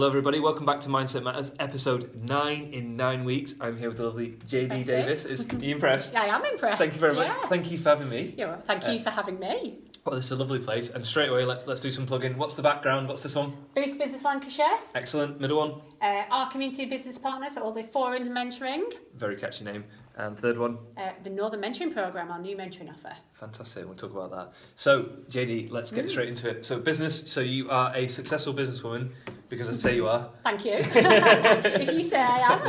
Hello everybody, welcome back to Mindset Matters, episode 9 in 9 weeks. I'm here with the lovely Jaydee Davis. Are you impressed? I am impressed. Thank you very much. Thank you for having me. Thank you for having me. Well, this is a lovely place, and straight away let's do some plugging. What's the background? What's this one? Boost Business Lancashire. Excellent. Middle one? Our community business partners, all the foreign mentoring. Very catchy name. And third one? The Northern Mentoring Programme, our new mentoring offer. Fantastic, we'll talk about that. So, Jaydee, let's get straight into it. So, business, so you are a successful businesswoman, because I'd say you are. Thank you. If you say I am.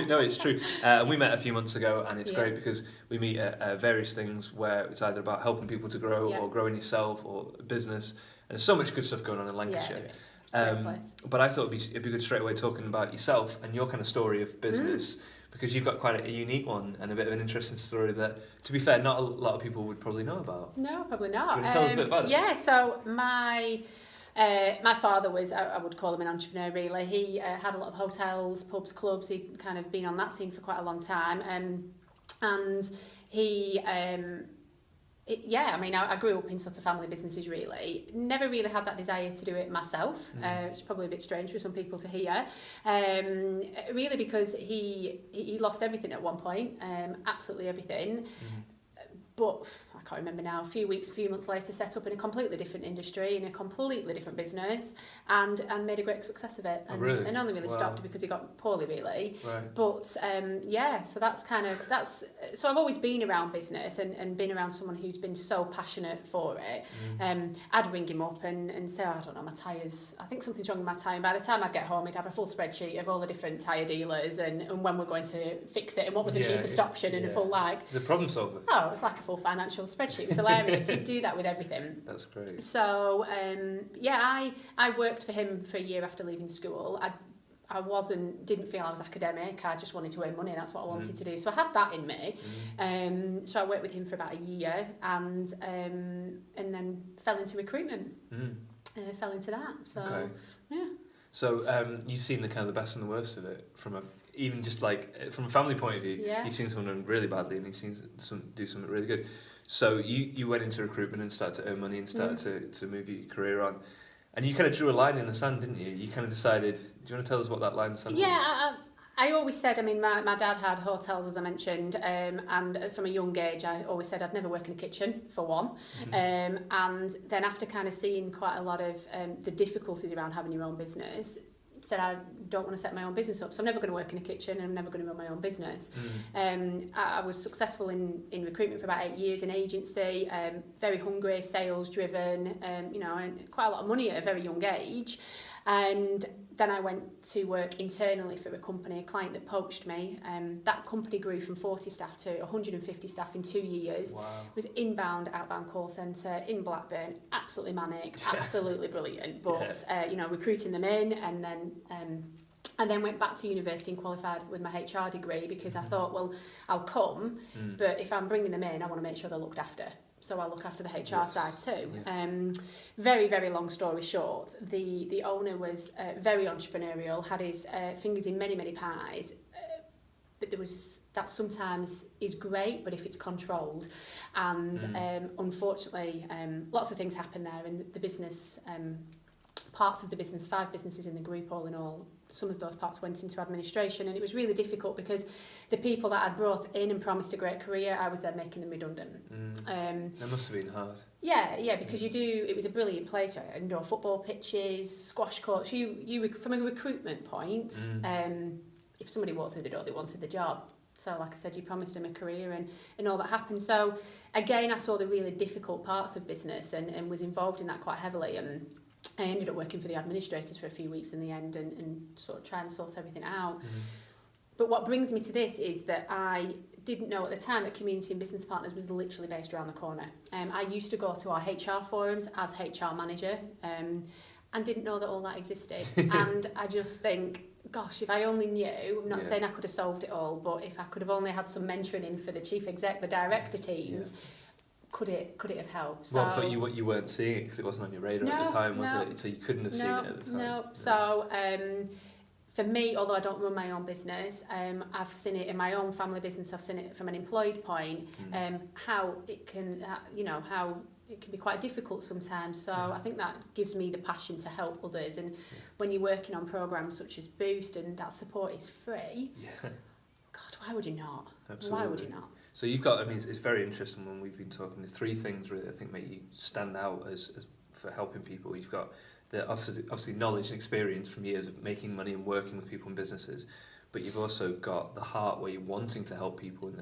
No, it's true. We met a few months ago, and it's great because we meet at various things where it's either about helping people to grow or growing yourself or business. And there's so much good stuff going on in Lancashire. Yeah, there is. It's a great place. But I thought it'd be good straight away talking about yourself and your kind of story of business. Because you've got quite a unique one and a bit of an interesting story that, to be fair, not a lot of people would probably know about. No, probably not. Do you want to tell us a bit about it? Yeah, so my father was, I would call him an entrepreneur really. He had a lot of hotels, pubs, clubs. He'd kind of been on that scene for quite a long time. And he... I grew up in sort of family businesses really. Never really had that desire to do it myself, which is probably a bit strange for some people to hear. Really because he lost everything at one point, absolutely everything. But I can't remember now, a few months later, set up in a completely different industry, in a completely different business, and made a great success of it. And, and only really stopped because he got poorly, really. Right. But so so I've always been around business and been around someone who's been so passionate for it. I'd ring him up and say, I don't know, my tyres, I think something's wrong with my tyre. And by the time I'd get home, he'd have a full spreadsheet of all the different tyre dealers and when we're going to fix it and what was the cheapest option and a full The problem solver. Oh, it's like a full financial spreadsheet. It was hilarious. He'd do that with everything. That's great. So, I worked for him for a year after leaving school. I didn't feel I was academic. I just wanted to earn money. That's what I wanted to do. So I had that in me. So I worked with him for about a year and then fell into recruitment. Fell into that. So, yeah. So you've seen the kind of the best and the worst of it from a family point of view. You've seen someone done really badly and you've seen some do something really good. So you went into recruitment and started to earn money and started to move your career on. And you kind of drew a line in the sand, didn't you? You kind of decided, do you want to tell us what that line in the sand was? Yeah, I always said, my dad had hotels, as I mentioned, and from a young age, I always said I'd never work in a kitchen, for one. And then after kind of seeing quite a lot of the difficulties around having your own business, said I don't want to set my own business up, so I'm never going to work in a kitchen and I'm never going to run my own business. I was successful in recruitment for about 8 years in agency, very hungry, sales driven, and quite a lot of money at a very young age. And then I went to work internally for a company, a client that poached me. That company grew from 40 staff to 150 staff in 2 years. Wow. It was inbound, outbound call centre in Blackburn, absolutely manic, absolutely brilliant. But recruiting them in, and then went back to university and qualified with my HR degree because I thought, well, I'll come, but if I'm bringing them in, I want to make sure they're looked after. So I look after the HR side too. Yeah. Very, very long story short, the owner was very entrepreneurial, had his fingers in many, many pies. But that sometimes is great, but if it's controlled. And unfortunately, lots of things happen there. And the business, parts of the business, 5 businesses in the group all in all, some of those parts went into administration, and it was really difficult because the people that I'd brought in and promised a great career, I was there making them redundant. That must have been hard. Yeah, because it was a brilliant place, right? Indoor football pitches, squash courts. You from a recruitment point, if somebody walked through the door, they wanted the job. So like I said, you promised them a career and all that happened. So again, I saw the really difficult parts of business and was involved in that quite heavily, and I ended up working for the administrators for a few weeks in the end and sort of trying to sort everything out. But what brings me to this is that I didn't know at the time that Community and Business Partners was literally based around the corner. I used to go to our HR forums as HR manager and didn't know that all that existed. And I just think, gosh, if I only knew, I'm not saying I could have solved it all, but if I could have only had some mentoring in for the chief exec, the director teams, could it have helped? So, well, but you weren't seeing it because it wasn't on your radar at the time, was it? So you couldn't have seen it at the time. No. So for me, although I don't run my own business, I've seen it in my own family business. I've seen it from an employed point, how it can, how it can be quite difficult sometimes. So I think that gives me the passion to help others. And when you're working on programs such as Boost and that support is free, God, why would you not? Absolutely. Why would you not? So you've got, I mean, it's very interesting when we've been talking, the three things really I think make you stand out as for helping people. You've got the obviously knowledge and experience from years of making money and working with people and businesses, but you've also got the heart where you're wanting to help people,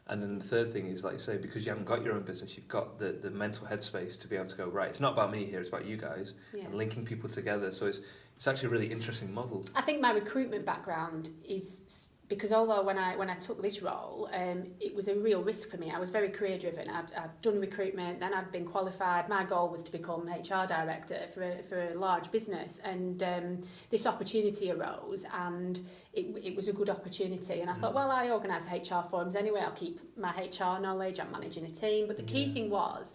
and then the third thing is, like you say, because you haven't got your own business, you've got the mental headspace to be able to go, right, it's not about me here, it's about you guys, and linking people together. So it's actually a really interesting model. I think my recruitment background is, because although when I took this role, it was a real risk for me. I was very career driven. I'd done recruitment, then I'd been qualified. My goal was to become HR director for a large business, and this opportunity arose, and it was a good opportunity. And I thought, well, I organise HR forums anyway. I'll keep my HR knowledge. I'm managing a team, but the key thing was,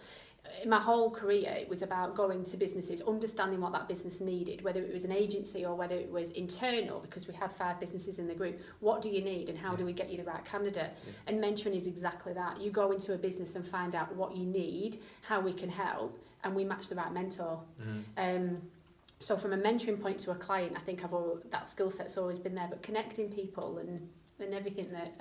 in my whole career, it was about going to businesses, understanding what that business needed, whether it was an agency or whether it was internal, because we had 5 businesses in the group. What do you need and how do we get you the right candidate? And mentoring is exactly that. You go into a business and find out what you need, how we can help, and we match the right mentor. So from a mentoring point to a client, I think that skill set's always been there, but connecting people and everything that,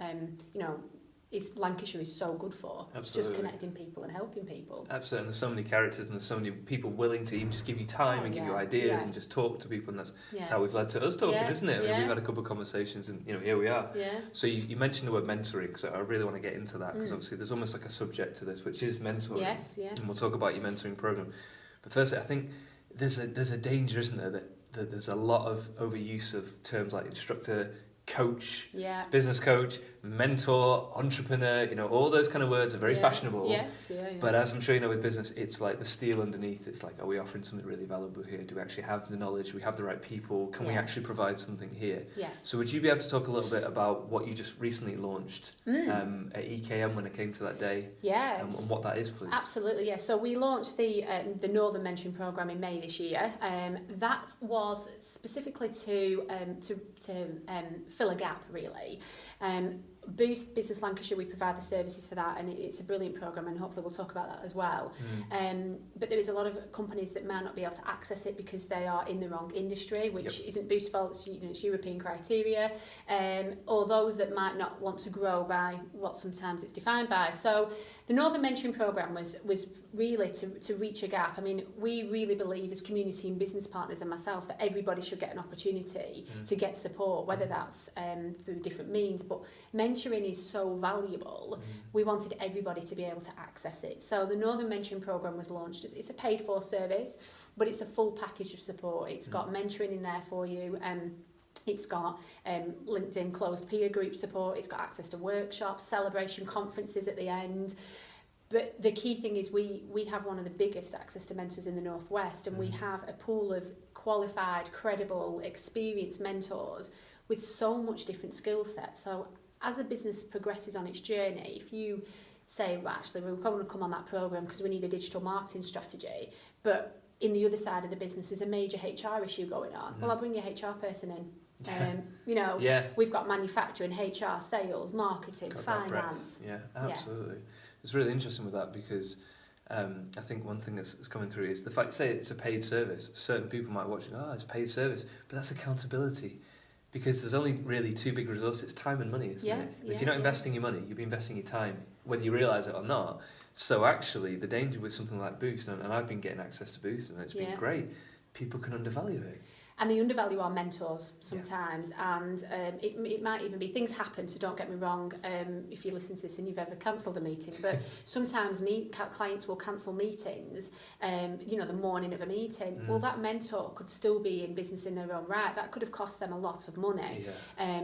Lancashire is so good for. Absolutely. Just connecting people and helping people. Absolutely, and there's so many characters and there's so many people willing to even just give you time and give you ideas and just talk to people, and that's how we've led to us talking, isn't it? I mean, we've had a couple of conversations and here we are. So you mentioned the word mentoring, so I really want to get into that, because obviously there's almost like a subject to this, which is mentoring. And we'll talk about your mentoring program. But firstly, I think there's a danger, isn't there, that there's a lot of overuse of terms like instructor, coach, business coach, mentor, entrepreneur, all those kind of words are very fashionable. But as I'm sure you know with business, it's like the steel underneath. It's like, are we offering something really valuable here? Do we actually have the knowledge? Do we have the right people? Can we actually provide something here? So would you be able to talk a little bit about what you just recently launched at EKM when it came to that day? And what that is, please. Absolutely, So we launched the Northern Mentoring Programme in May this year. That was specifically to fill a gap, really. Boost Business Lancashire, we provide the services for that, and it's a brilliant programme, and hopefully we'll talk about that as well. But there is a lot of companies that might not be able to access it because they are in the wrong industry, which isn't Boost's fault, it's European criteria, or those that might not want to grow by what sometimes it's defined by. So the Northern Mentoring Programme was really to reach a gap. I mean, we really believe as community and business partners and myself that everybody should get an opportunity to get support, whether that's through different means, but mentoring is so valuable. We wanted everybody to be able to access it. So the Northern Mentoring Programme was launched. It's a paid for service, but it's a full package of support. It's got mentoring in there for you. It's got LinkedIn closed peer group support. It's got access to workshops, celebration conferences at the end. But the key thing is we have one of the biggest access to mentors in the Northwest, and we have a pool of qualified, credible, experienced mentors with so much different skill sets. So as a business progresses on its journey, if you say, well, actually, we're going to come on that programme because we need a digital marketing strategy, but in the other side of the business is a major HR issue going on, well, I'll bring your HR person in. We've got manufacturing, HR, sales, marketing, finance. Absolutely. It's really interesting with that because I think one thing that's coming through is the fact, say it's a paid service. Certain people might watch it, it's a paid service, but that's accountability. Because there's only really 2 big resources, time and money, isn't it? If you're not investing your money, you'll be investing your time, whether you realise it or not. So actually, the danger with something like Boost, and I've been getting access to Boost, and it's been great, people can undervalue it. And they undervalue our mentors sometimes, and it might even be, things happen, so don't get me wrong, if you listen to this and you've ever cancelled a meeting, but sometimes clients will cancel meetings, the morning of a meeting. Well, that mentor could still be in business in their own right. That could have cost them a lot of money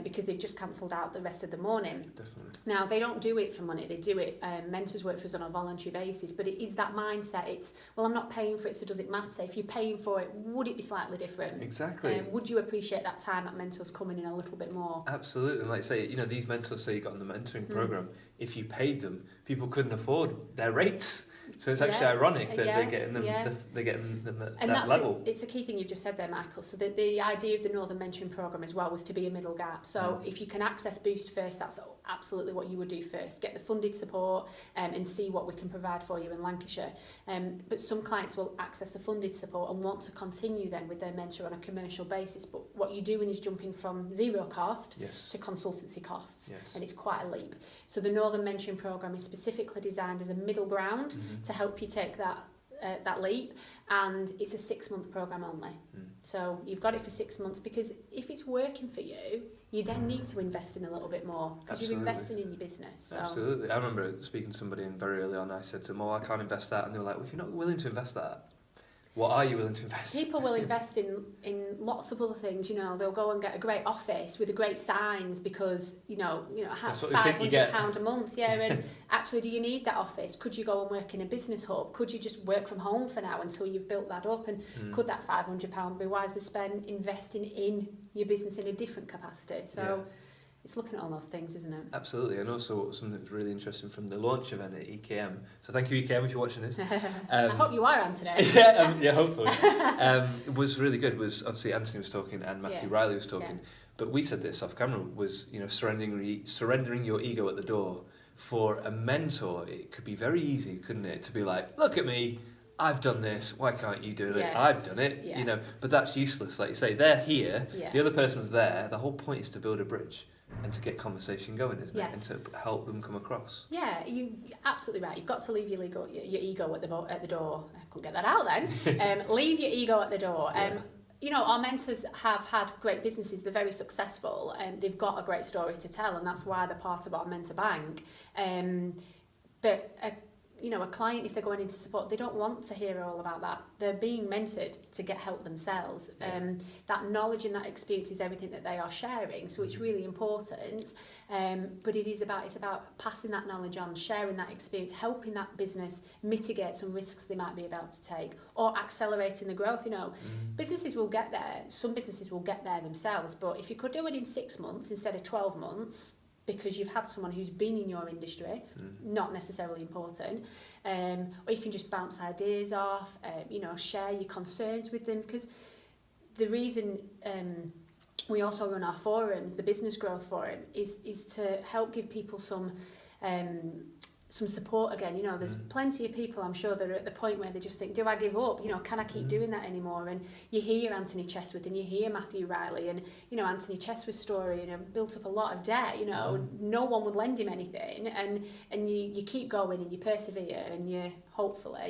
because they've just cancelled out the rest of the morning. Definitely. Now, they don't do it for money, they do it, mentors work for us on a voluntary basis, but it is that mindset. It's, well, I'm not paying for it, so does it matter? If you're paying for it, would it be slightly different? Exactly. Would you appreciate that time that mentor's coming in a little bit more? Absolutely. And like say, these mentors say you got on the mentoring program, if you paid them, people couldn't afford their rates. So it's actually ironic that they're getting them at that level. It's a key thing you've just said there, Michael. So the idea of the Northern Mentoring Programme as well was to be a middle gap. So if you can access Boost first, that's absolutely what you would do first. Get the funded support and see what we can provide for you in Lancashire. But some clients will access the funded support and want to continue then with their mentor on a commercial basis. But what you're doing is jumping from zero cost to consultancy costs. And it's quite a leap. So the Northern Mentoring Programme is specifically designed as a middle ground to help you take that leap, and it's a 6-month programme only. So you've got it for 6 months, because if it's working for you, you then need to invest in a little bit more, because you're investing in your business. So. Absolutely. I remember speaking to somebody, and very early on I said to them, I can't invest that, and they were like, well, if you're not willing to invest that, what are you willing to invest? People will invest in lots of other things. They'll go and get a great office with the great signs because have £500 a month. And actually, do you need that office? Could you go and work in a business hub? Could you just work from home for now until you've built that up? And could that £500 be wisely spent investing in your business in a different capacity? So. It's looking at all those things, isn't it? Absolutely, and also something that's really interesting from the launch event at EKM. So thank you, EKM, if you're watching this. I hope you are, Anthony. Hopefully. It was really good. Was obviously Anthony was talking and Matthew Riley was talking, but we said this off camera. Was surrendering your ego at the door for a mentor? It could be very easy, couldn't it, to be like, look at me. I've done this, why can't you do it? Yes. I've done it, but that's useless. Like you say, they're here, the other person's there. The whole point is to build a bridge and to get conversation going, isn't it? And to help them come across. Yeah, you're absolutely right. You've got to leave your ego at the door. I couldn't get that out then. Leave your ego at the door. Our mentors have had great businesses. They're very successful. They've got a great story to tell, and that's why they're part of our mentor bank. But a client, if they're going into support, they don't want to hear all about that. They're being mentored to get help themselves. That knowledge and that experience is everything that they are sharing, so it's really important. But it's about passing that knowledge on, sharing that experience, helping that business mitigate some risks they might be about to take, or accelerating the growth. Businesses will get there. Some businesses will get there themselves, but if you could do it in 6 months instead of 12 months, because you've had someone who's been in your industry, not necessarily important, or you can just bounce ideas off, share your concerns with them, because the reason we also run our forums, the Business Growth Forum, is to help give people some support again. There's plenty of people, I'm sure, that are at the point where they just think, do I give up? Can I keep doing that anymore? And you hear Anthony Chesworth and you hear Matthew Riley, and Anthony Chesworth's story, built up a lot of debt. No one would lend him anything, and you keep going and you persevere, and you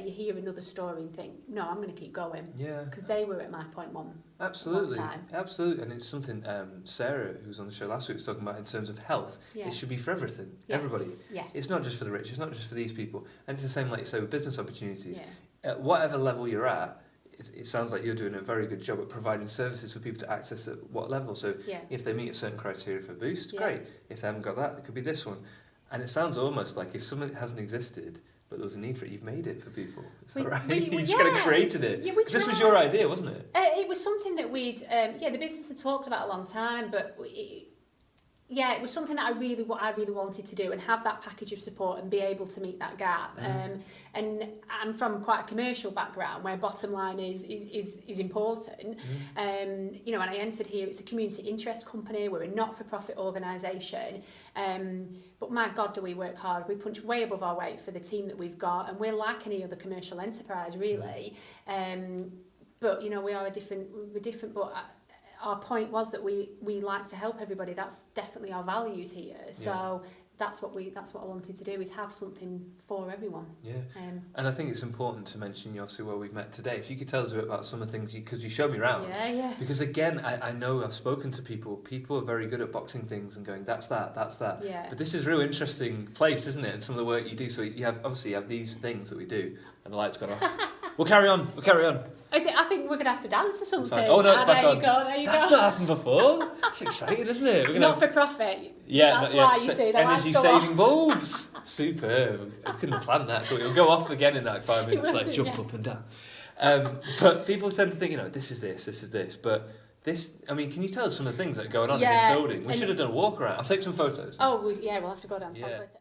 hear another story and think, no, I'm going to keep going. Because they were at my point one. Absolutely, and it's something Sarah, who was on the show last week, was talking about in terms of health. It should be for everything, everybody. It's not just for the rich, it's not just for these people, and it's the same, like you say, with business opportunities. At whatever level you're at, it sounds like you're doing a very good job at providing services for people to access at what level. So if they meet a certain criteria for Boost, great. If they haven't got that, it could be this one. And it sounds almost like if something hasn't existed, but there was a need for it, you've made it for people. Is that right? You just kind of created it. Because this was your idea, wasn't it? It was something that we'd, the business had talked about a long time, but it was something that I really wanted to do, and have that package of support and be able to meet that gap. And I'm from quite a commercial background where bottom line is important. And I entered here, it's a community interest company, we're a not-for-profit organisation. But my God, do we work hard. We punch way above our weight for the team that we've got, and we're like any other commercial enterprise, really. But, we are we're different, but our point was that we like to help everybody. That's definitely our values here. So that's what I wanted to do, is have something for everyone. And I think it's important to mention, obviously, where we've met today. If you could tell us a bit about some of the things, because you showed me around. Because again, I know I've spoken to people are very good at boxing things and going, that's that. But this is a real interesting place, isn't it? And some of the work you do. So you have these things that we do, and the light's gone off. We'll carry on. I think we're going to have to dance or something. Oh no, it's back on. There you go. That's not happened before. It's exciting, isn't it? Not for profit. That's why you see the energy saving bulbs. Superb. I couldn't have planned that. It'll go off again in like 5 minutes, jump up and down. But people tend to think, this is this. But this, can you tell us some of the things that are going on in this building? We should have done a walk around. I'll take some photos. We'll have to go downstairs later.